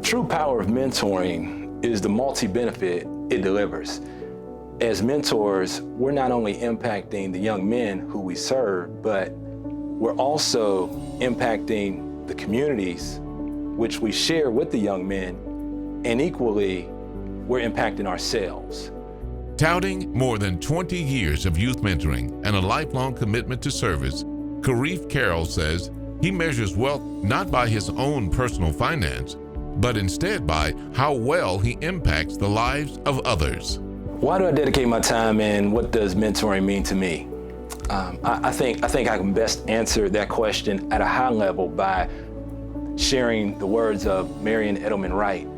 True power of mentoring is the multi-benefit it delivers. As mentors, we're not only impacting the young men who we serve, but we're also impacting the communities which we share with the young men, and equally, we're impacting ourselves. Touting more than 20 years of youth mentoring and a lifelong commitment to service, Kareef Carroll says he measures wealth not by his own personal finance, but instead by how well he impacts the lives of others. Why do I dedicate my time, and what does mentoring mean to me? I think I can best answer that question at a high level by sharing the words of Marian Edelman Wright.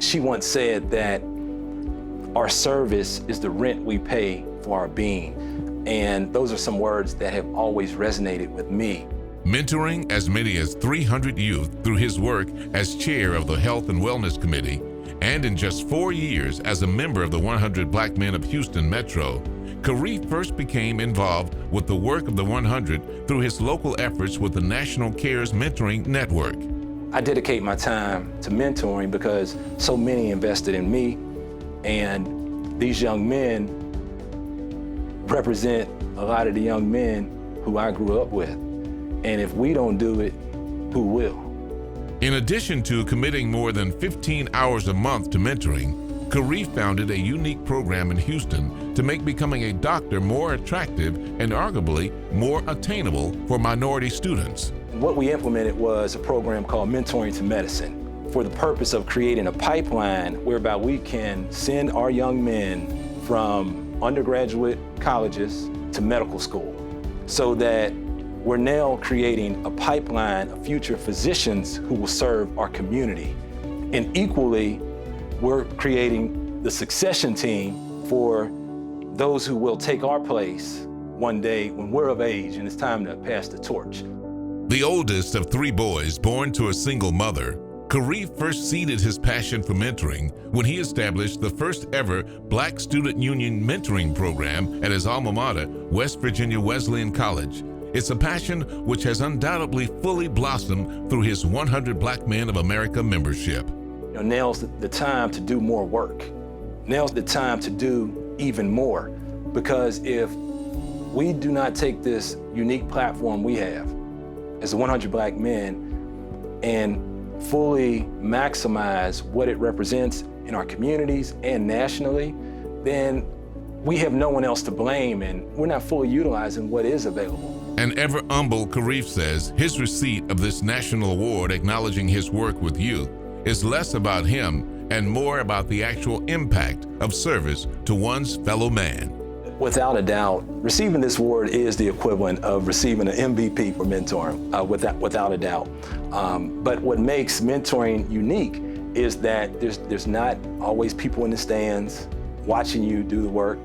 She once said that our service is the rent we pay for our being. And those are some words that have always resonated with me. Mentoring as many as 300 youth through his work as chair of the Health and Wellness Committee, and in just 4 years as a member of the 100 Black Men of Houston Metro, Kareef first became involved with the work of the 100 through his local efforts with the National Cares Mentoring Network. I dedicate my time to mentoring because so many invested in me, and these young men represent a lot of the young men who I grew up with. And if we don't do it, who will? In addition to committing more than 15 hours a month to mentoring, Kareef founded a unique program in Houston to make becoming a doctor more attractive and arguably more attainable for minority students. What we implemented was a program called Mentoring to Medicine for the purpose of creating a pipeline whereby we can send our young men from undergraduate colleges to medical school, so that we're now creating a pipeline of future physicians who will serve our community. And equally, we're creating the succession team for those who will take our place one day when we're of age and it's time to pass the torch. The oldest of 3 boys born to a single mother, Kareef first seeded his passion for mentoring when he established the first ever Black Student Union mentoring program at his alma mater, West Virginia Wesleyan College. It's a passion which has undoubtedly fully blossomed through his 100 Black Men of America membership. Now's the time to do more work. Now's the time to do even more, because if we do not take this unique platform we have as the 100 Black Men and fully maximize what it represents in our communities and nationally, then we have no one else to blame, and we're not fully utilizing what is available. An ever humble Kareef says his receipt of this national award acknowledging his work with youth is less about him and more about the actual impact of service to one's fellow man. Without a doubt, receiving this award is the equivalent of receiving an MVP for mentoring, without a doubt. But what makes mentoring unique is that there's not always people in the stands watching you do the work.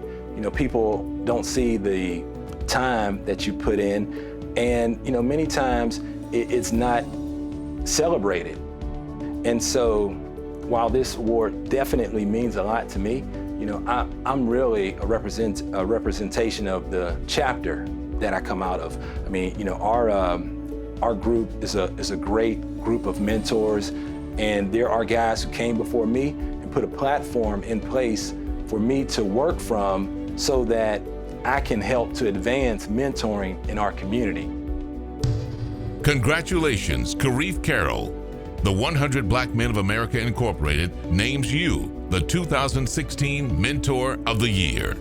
People don't see the time that you put in, and many times it's not celebrated. And so while this award definitely means a lot to me, I'm really a representation of the chapter that I come out of. Our group is a great group of mentors, and there are guys who came before me and put a platform in place for me to work from so that I can help to advance mentoring in our community. Congratulations, Kareef Carroll. The 100 Black Men of America Incorporated names you the 2016 Mentor of the Year.